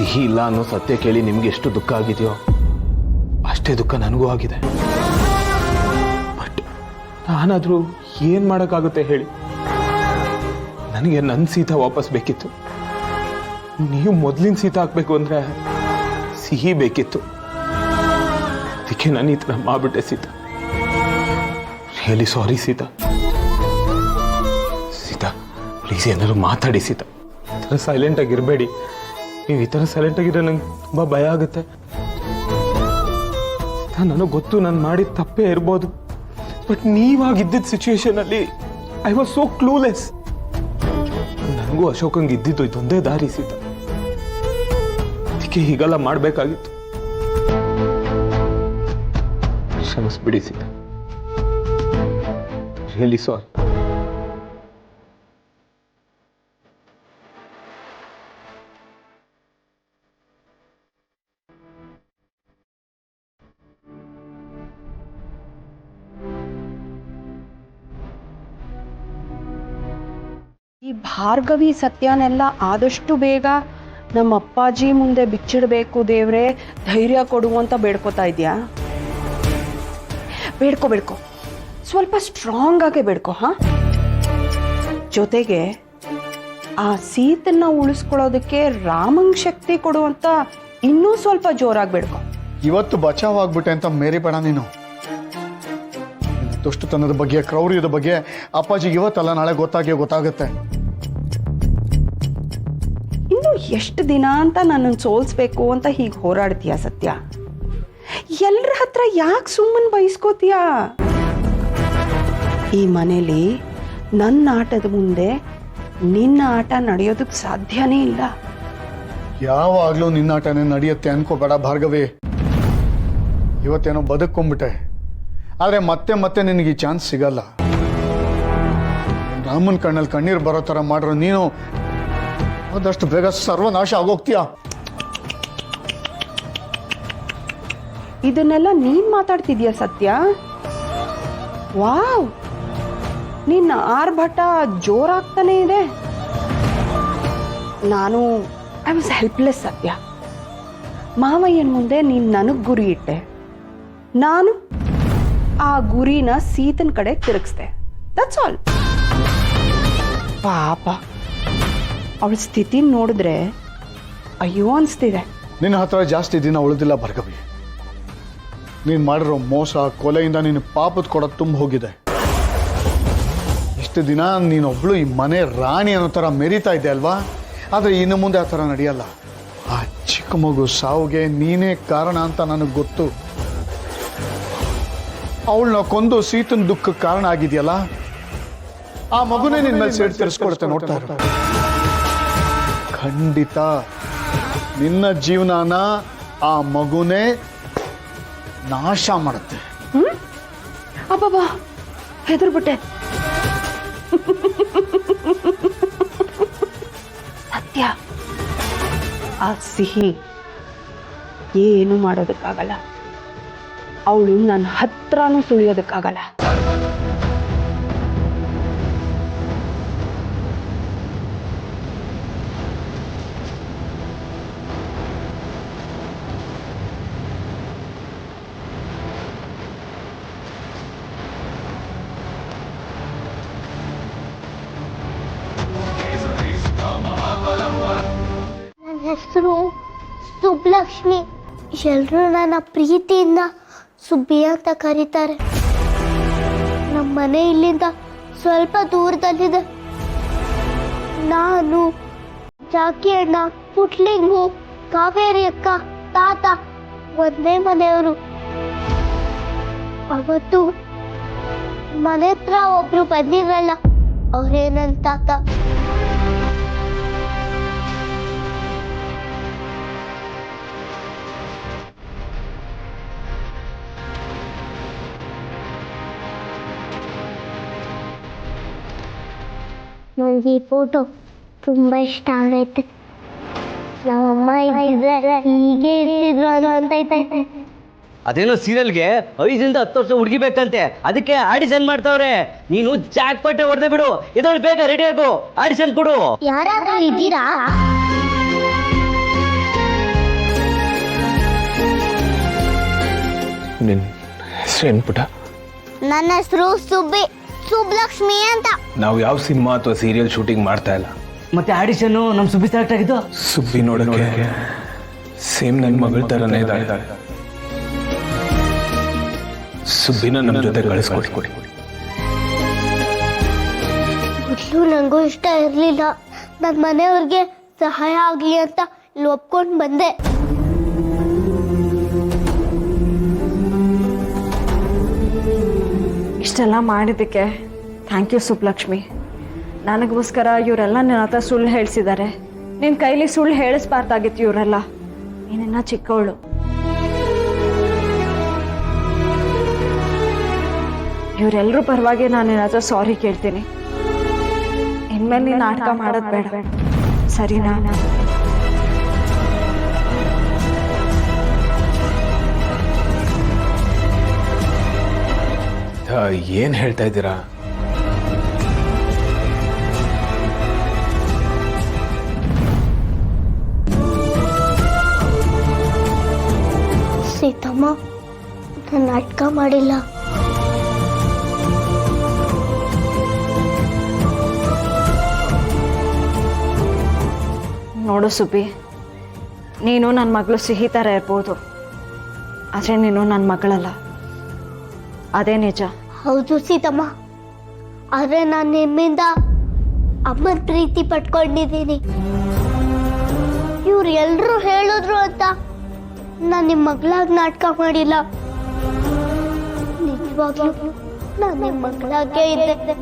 ಸಿಹಿ ಇಲ್ಲ ಅನ್ನೋ ಸತ್ಯ ಕೇಳಿ ನಿಮ್ಗೆ ಎಷ್ಟು ದುಃಖ ಆಗಿದೆಯೋ ಅಷ್ಟೇ ದುಃಖ ನನಗೂ ಆಗಿದೆ. ಬಟ್ ನಾನಾದರೂ ಏನು ಮಾಡೋಕ್ಕಾಗುತ್ತೆ ಹೇಳಿ? ನನಗೆ ನನ್ನ ಸೀತಾ ವಾಪಸ್ ಬೇಕಿತ್ತು. ನೀವು ಮೊದಲಿನ ಸೀತಾ ಹಾಕ್ಬೇಕು ಅಂದರೆ ಸಿಹಿ ಬೇಕಿತ್ತು. ಅದಕ್ಕೆ ನಾನು ಈ ಥರ ಮಾಡ್ಬಿಟ್ಟೆ Sita. Really sorry Sita. Sita please ಏನಾದ್ರು ಮಾತಾಡಿ ಸೀತಾ. ಈ ಥರ ಸೈಲೆಂಟಾಗಿರಬೇಡಿ. ನೀವು ಈ ಥರ ಸೈಲೆಂಟಾಗಿರೋ ನಂಗೆ ತುಂಬ ಭಯ ಆಗುತ್ತೆ. ನನಗೆ ಗೊತ್ತು ನಾನು ಮಾಡಿದ ತಪ್ಪೇ ಇರ್ಬೋದು. ಬಟ್ ನೀವಾಗಿದ್ದಿದ್ದ ಸಿಚುವೇಶನಲ್ಲಿ ಐ ವಾಸ್ ಸೋ ಕ್ಲೂಲೆಸ್. ನನಗೂ ಅಶೋಕಂಗೆ ಇದ್ದಿದ್ದು ಇದೊಂದೇ ದಾರಿ ಸೀತಾ. ಅದಕ್ಕೆ ಹೀಗೆಲ್ಲ ಮಾಡಬೇಕಾಗಿತ್ತು. ಕ್ಷಮಿಸ್ಬಿಡಿ ಸೀತಾ. Really sorry. ಈ ಭಾರ್ಗವಿ ಸತ್ಯನೆಲ್ಲ ಆದಷ್ಟು ಬೇಗ ನಮ್ಮ ಅಪ್ಪಾಜಿ ಮುಂದೆ ಬಿಚ್ಚಿಡಬೇಕು ದೇವ್ರೆ, ಧೈರ್ಯ ಕೊಡು ಅಂತ ಬೇಡ್ಕೋತಾ ಇದೆಯಾ? ಬೇಡ್ಕೋ ಸ್ವಲ್ಪ ಸ್ಟ್ರಾಂಗ್ ಆಗಿ ಬೇಡ್ಕೋ. ಜೊತೆಗೆ ಆ ಸೀತನ್ನ ಉಳಿಸ್ಕೊಳ್ಳೋದಕ್ಕೆ ರಾಮಂಗ್ ಶಕ್ತಿ ಕೊಡು ಅಂತ ಇನ್ನೂ ಸ್ವಲ್ಪ ಜೋರಾಗಿ ಬೇಡ್ಕೋ. ಇವತ್ತು ಬಚಾವ್ ಆಗ್ಬಿಟ್ಟೆ ಅಂತ ಮೇರಿ ಬೇಡ ನೀನು. ದುಷ್ಟತನದ ಬಗ್ಗೆ, ಕ್ರೌರ್ಯದ ಬಗ್ಗೆ ಅಪ್ಪಾಜಿಗೆ ಇವತ್ತಲ್ಲ ನಾಳೆ ಗೊತ್ತಾಗುತ್ತೆ. ಇನ್ನು ಎಷ್ಟು ದಿನ ಅಂತ ನನ್ನನ್ನು ಸೋಲ್ಸ್ಬೇಕು ಅಂತ ಹೀಗೆ ಹೋರಾಡ್ತೀಯ ಸತ್ಯ? ಎಲ್ಲರ ಹತ್ರ ಯಾಕೆ ಸುಮ್ಮನೆ ಬಯಸ್ಕೋತೀಯ? ಈ ಮನೇಲಿ ನನ್ನ ಆಟದ ಮುಂದೆ ನಿನ್ನ ಆಟ ನಡೆಯೋದಕ್ಕೆ ಸಾಧ್ಯನೇ ಇಲ್ಲ. ಯಾವಾಗ್ಲೂ ನಿನ್ನಾಟನೇ ನಡೆಯುತ್ತೆ ಅನ್ಕೋಬೇಡ ಭಾರ್ಗವಿ. ಇವತ್ತೇನೋ ಬದುಕೊಂಡ್ಬಿಟ್ಟೆ, ಆದ್ರೆ ಮತ್ತೆ ನಿನಗೆ ಈ ಚಾನ್ಸ್ ಸಿಗಲ್ಲ. ರಾಮನ್ ಕಣ್ಣಲ್ಲಿ ಕಣ್ಣೀರು ಬರೋ ಥರ ಮಾಡ್ರೆ ನೀನು ಆದಷ್ಟು ಬೇಗ ಸರ್ವನಾಶ ಆಗೋಗ್ತೀಯ. ಇದನ್ನೆಲ್ಲ ನೀನ್ ಮಾತಾಡ್ತಿದ್ಯಾ ಸತ್ಯ? ವಾವ್, ನಿನ್ನ ಆರ್ಭಟ ಜೋರಾಗ್ತಾನೆ ಇದೆ. ಐ ವಾಸ್ ಹೆಲ್ಪ್ಲೆಸ್ ಸತ್ಯ. ಮಾವಯ್ಯನ ಮುಂದೆ ನೀನ್ ನನಗ್ ಗುರಿ ಇಟ್ಟೆ, ನಾನು ಆ ಗುರಿನ ಸೀತನ್ ಕಡೆ ತಿರುಗಿಸ್ದೆ. That's all. ಪಾಪ ಅವಳ ಸ್ಥಿತಿ ನೋಡಿದ್ರೆ ಅಯ್ಯೋ ಅನಿಸ್ತಿದೆ. ನಿನ್ನ ಹತ್ರ ಜಾಸ್ತಿ ದಿನ ಉಳಿದಿಲ್ಲ ಭಾರ್ಗವಿ. ನೀನು ಮಾಡಿರೋ ಮೋಸ ಕೊಲೆಯಿಂದ ನಿನ್ನ ಪಾಪದ ಕೊಡ ತುಂಬ ಹೋಗಿದೆ. ಇಷ್ಟು ದಿನ ನೀನೊಬ್ಳು ಈ ಮನೆ ರಾಣಿ ಅನ್ನೋ ಥರ ಮೆರಿತಾ ಇದ್ದೆ ಅಲ್ವಾ? ಆದರೆ ಇನ್ನು ಮುಂದೆ ಆ ಥರ ನಡೆಯಲ್ಲ. ಆ ಚಿಕ್ಕ ಮಗು ಸಾವಿಗೆ ನೀನೇ ಕಾರಣ ಅಂತ ನನಗೆ ಗೊತ್ತು. ಅವಳನ್ನ ಕೊಂದು ಸೀತನ ದುಃಖಕ್ಕೆ ಕಾರಣ ಆಗಿದೆಯಲ್ಲ, ಆ ಮಗುನೇ ನಿನ್ನ ಮೇಲೆ ಸೇಡ್ ತಿರ್ಸ್ಕೊಡುತ್ತೆ. ನೋಡ್ತಾ ಇರೋ ಖಂಡಿತ ನಿನ್ನ ಜೀವನನ ಆ ಮಗುನೇ ನಾಶ ಮಾಡುತ್ತೆ. ಅಬ್ಬಬ್ಬಾ, ಹೆದರ್ಬಿಟ್ಟೆ. ಸತ್ಯ, ಆ ಸಿಹಿ ಏನು ಮಾಡೋದಕ್ಕಾಗಲ್ಲ. ಅವಳು ನನ್ನ ಹತ್ರನೂ ಸುಳಿಯೋದಕ್ಕಾಗಲ್ಲ. ನನ್ನ ಹೆಸರು ಸುಬ್ಲಕ್ಷ್ಮಿ. ಎಲ್ಲರೂ ನನ್ನ ಪ್ರೀತಿಯಿಂದ ಸುಬ್ಬಿ ಅಂತ ಕರೀತಾರೆ. ನಮ್ಮ ಮನೆ ಇಲ್ಲಿಂದ ಸ್ವಲ್ಪ ದೂರದಲ್ಲಿದೆ. ನಾನು, ಜಾಕಿ ಅಣ್ಣ, ಪುಟ್ಲಿಂಗು, ಕಾವೇರಿ ಅಕ್ಕ, ತಾತ ಒಂದೇ ಮನೆಯವರು. ಅವತ್ತು ಮನೆ ಹತ್ರ ಒಬ್ರು ಬಂದಿರಲ್ಲ, ಅವರೇ ನನ್ನ ತಾತ. ನನಗೆ ಈ ಫೋಟೋ ತುಂಬ ಇಷ್ಟ ಆಗೈತೆ. ನಮ್ಮಮ್ಮ ಇದ್ದಿದ್ರೆ ಹೀಗೆ ಇರ್ತಿದ್ರು ಅಂತ. ಅದೇನೋ ಸೀರಿಯಲ್ಗೆ 5 ರಿಂದ 10 ವರ್ಷ ಹುಡುಗಿಬೇಕಂತೆ, ಅದಕ್ಕೆ ಆಡಿಷನ್ ಮಾಡ್ತಾವ್ರೆ. ನೀನು ಜಾಕ್ ಪಟ್ಟೆ ಹೊಡೆದೇ ಬಿಡು. ಇದ್ರಲ್ಲಿ ಬೇಗ ರೆಡಿ ಆಗು, ಆಡಿಷನ್ ಕೊಡು. ಯಾರಾದ್ರೂ ಇದ್ದೀರಾ? ನಿನ್ನ ಹೆಸರೇನು ಪುಟ? ನನ್ನ ಹೆಸರು ಸುಬ್ಲಕ್ಷ್ಮಿ ಅಂತ. ನಾವು ಯಾವ ಸಿನಿಮಾ ಅಥವಾ ಸೀರಿಯಲ್ ಶೂಟಿಂಗ್ ಮಾಡ್ತಾ ಇಲ್ಲ. ಮತ್ತೆ ಆಡಿಷನ್ನು ನಮ್ಮ ಸುಬ್ಬಿ ಸೆಲೆಕ್ಟ್ ಆಗಿದ್ದು. ಸುಬ್ಬಿ ನೋಡೋಕೆ ಸೇಮ್ ನನ್ನ ಮಗಳ ಥರನೇ ಇದ್ದಾಳೆ. ಸುಬ್ಬಿನ ನಮ್ಮ ಜೊತೆ ಕಳಿಸ್ಕೊಡಿ. ಮೊದಲು ನನಗೂ ಇಷ್ಟ ಇರಲಿಲ್ಲ. ನನ್ನ ಮನೆಯವ್ರಿಗೆ ಸಹಾಯ ಆಗಲಿ ಅಂತ ಇಲ್ಲಿ ಒಪ್ಕೊಂಡು ಬಂದೆ. ಇಷ್ಟೆಲ್ಲ ಮಾಡಿದ್ದಕ್ಕೆ ಥ್ಯಾಂಕ್ ಯು ಸುಬ್ಲಕ್ಷ್ಮಿ. ನನಗೋಸ್ಕರ ಇವರೆಲ್ಲ ನನ್ನ ಹತ್ರ ಸುಳ್ಳು ಹೇಳಿಸಿದ್ದಾರೆ. ನಿನ್ನ ಕೈಲಿ ಸುಳ್ಳು ಹೇಳಿಸ್ಬಾರ್ದಾಗಿತ್ತು. ಇವರೆಲ್ಲ ನೀನಿನ್ನ ಚಿಕ್ಕವಳು. ಇವರೆಲ್ಲರೂ ಪರವಾಗಿ ನಾನು ನಿನ್ನ ಹತ್ರ ಸಾರಿ ಕೇಳ್ತೀನಿ. ಇನ್ಮೇಲೆ ನೀನು ನಾಟಕ ಮಾಡೋದು ಬೇಡ, ಸರಿನಾ? ಏನು ಹೇಳ್ತಾ ಇದ್ದೀರಾ? ಸೀತಮ್ಮ, ನಾನು ನಾಟಕ ಮಾಡಿಲ್ಲ. ನೋಡು ಸುಬ್ಬಿ, ನೀನು ನನ್ನ ಮಗಳು ಸಿಹಿ ಥರ ಇರ್ಬೋದು, ಆದರೆ ನೀನು ನನ್ನ ಮಗಳಲ್ಲ, ಅದೇ ನಿಜ. ಹೌದು ಸೀತಮ್ಮ, ಆದರೆ ನಾನು ನಿಮ್ಮಿಂದ ಅಮ್ಮನ ಪ್ರೀತಿ ಪಟ್ಕೊಂಡಿದ್ದೀನಿ. ಇವ್ರು ಎಲ್ಲರೂ ಹೇಳಿದ್ರು ಅಂತ ನಾನು ನಿಮ್ಮ ಮಗಳಾಗಿ ನಾಟಕ ಮಾಡಿಲ್ಲ. ನಿಜವಾಗ್ಲೂ ನಾನು ನಿಮ್ಮ ಮಗಳಾಗೇ ಇದ್ದೆ.